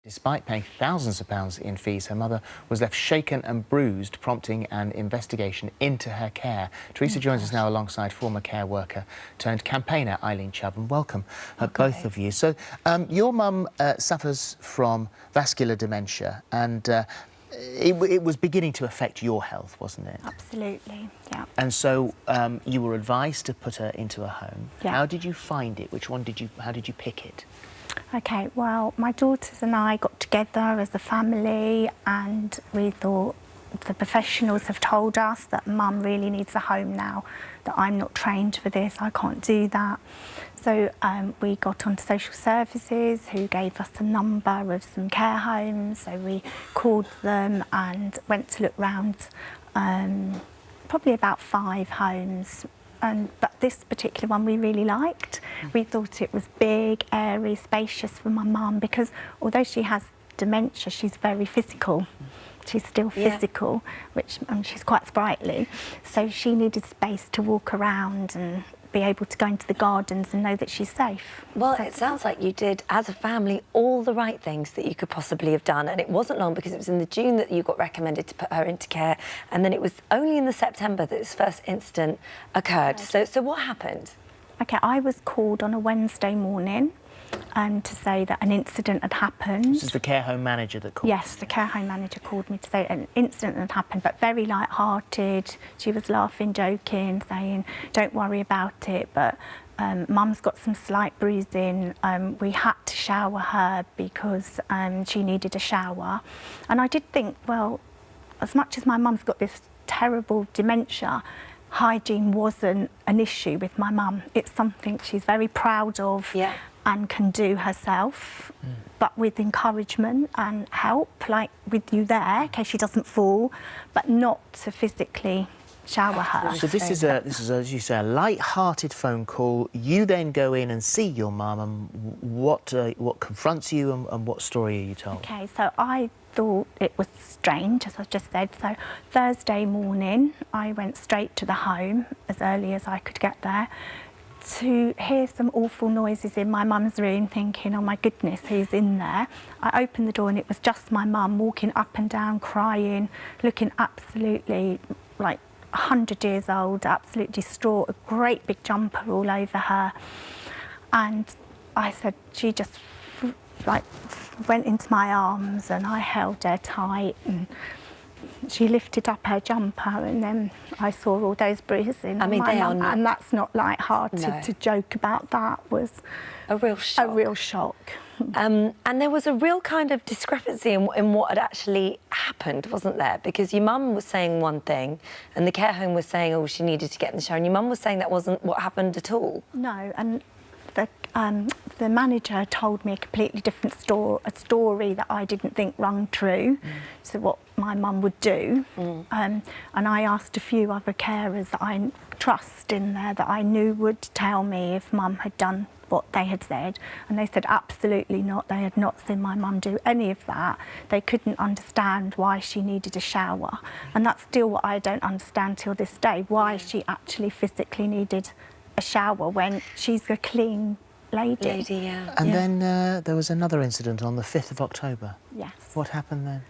Despite paying thousands of pounds in fees, her mother was left shaken and bruised, prompting an investigation into her care. Theresa joins us now alongside former care worker turned campaigner Eileen Chubb, and welcome both of you. So your mum suffers from vascular dementia, and it was beginning to affect your health, wasn't it? Absolutely, yeah. And so you were advised to put her into a home. Yeah. How did you find it? How did you pick it? Okay, well, my daughters and I got together as a family, and we thought, the professionals have told us that Mum really needs a home now, that I'm not trained for this, I can't do that. So we got onto social services, who gave us a number of some care homes. So we called them and went to look round probably about 5 homes. But this particular one we really liked. We thought it was big, airy, spacious for my mum, because although she has dementia, she's very physical. She's still physical, which she's quite sprightly. So she needed space to walk around and be able to go into the gardens and know that she's safe. Well, so it sounds like you did, as a family, all the right things that you could possibly have done. And it wasn't long, because it was in the June that you got recommended to put her into care. And then it was only in the September that this first incident occurred. So what happened? Okay, I was called on a Wednesday morning to say that an incident had happened. This is the care home manager that called? Yes, the care home manager called me to say an incident had happened, but very light-hearted. She was laughing, joking, saying, don't worry about it, but Mum's got some slight bruising. We had to shower her because she needed a shower. And I did think, well, as much as my mum's got this terrible dementia, hygiene wasn't an issue with my mum. It's something she's very proud of. Yeah. And can do herself, but with encouragement and help, like with you there, in case she doesn't fall, but not to physically shower her. So this is, as you say, a light-hearted phone call. You then go in and see your mum, and what confronts you, and what story are you told? Okay, so I thought it was strange, as I just said. So Thursday morning, I went straight to the home as early as I could get there, to hear some awful noises in my mum's room, thinking, oh my goodness, who's in there? I opened the door and it was just my mum walking up and down, crying, looking absolutely like 100 years old, absolutely distraught, a great big jumper all over her. And I said, she just like went into my arms and I held her tight, and she lifted up her jumper, and then I saw all those bruises in my mum, and that's not light-hearted. To joke about that was a real shock. A real shock. And there was a real kind of discrepancy in what had actually happened, wasn't there? Because your mum was saying one thing, and the care home was saying, oh, she needed to get in the shower, and your mum was saying that wasn't what happened at all. No, and the manager told me a completely different story that I didn't think rung true to what my mum would do. And I asked a few other carers that I trust in there that I knew would tell me if Mum had done what they had said, and they said absolutely not. They had not seen my mum do any of that. They couldn't understand why she needed a shower, and that's still what I don't understand till this day, why she actually physically needed a shower when she's a clean lady. And then there was another incident on the 5th of October. Yes. What happened then?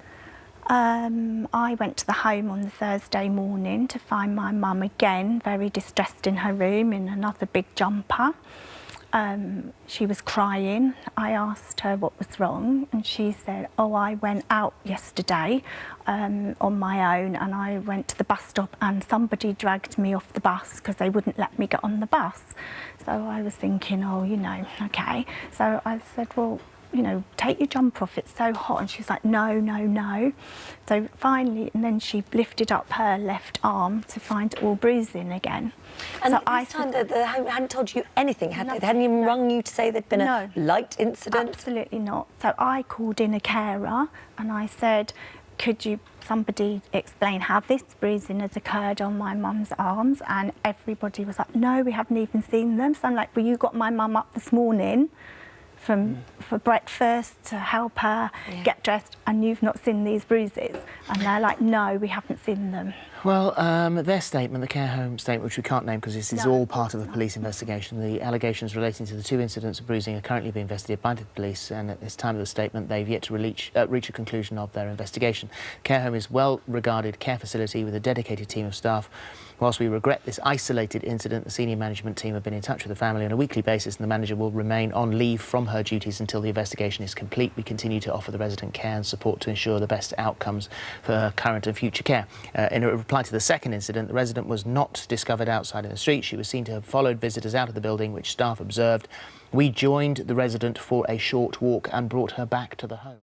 I went to the home on the Thursday morning to find my mum again, very distressed in her room in another big jumper. She was crying. I asked her what was wrong, and she said, oh, I went out yesterday on my own, and I went to the bus stop and somebody dragged me off the bus because they wouldn't let me get on the bus. So I was thinking, oh, you know, okay. So I said, well, you know, take your jumper off, it's so hot. And she was like, no, no, no. So finally, and then she lifted up her left arm to find it all bruising again. And so this time the home hadn't told you anything, had they? They hadn't even rung you to say there'd been a light incident? Absolutely not. So I called in a carer and I said, could somebody explain how this bruising has occurred on my mum's arms? And everybody was like, no, we haven't even seen them. So I'm like, well, you got my mum up this morning for breakfast to help her get dressed, and you've not seen these bruises? And they're like, no, we haven't seen them. Well, their statement, the care home statement, which we can't name because this is all part of a police investigation. The allegations relating to the 2 incidents of bruising are currently being investigated by the police, and at this time of the statement, they've yet to reach a conclusion of their investigation. Care home is a well-regarded care facility with a dedicated team of staff. Whilst we regret this isolated incident, the senior management team have been in touch with the family on a weekly basis, and the manager will remain on leave from her duties until the investigation is complete. We continue to offer the resident care and support to ensure the best outcomes for her current and future care. In a reply to the second incident, the resident was not discovered outside in the street. She was seen to have followed visitors out of the building, which staff observed. We joined the resident for a short walk and brought her back to the home.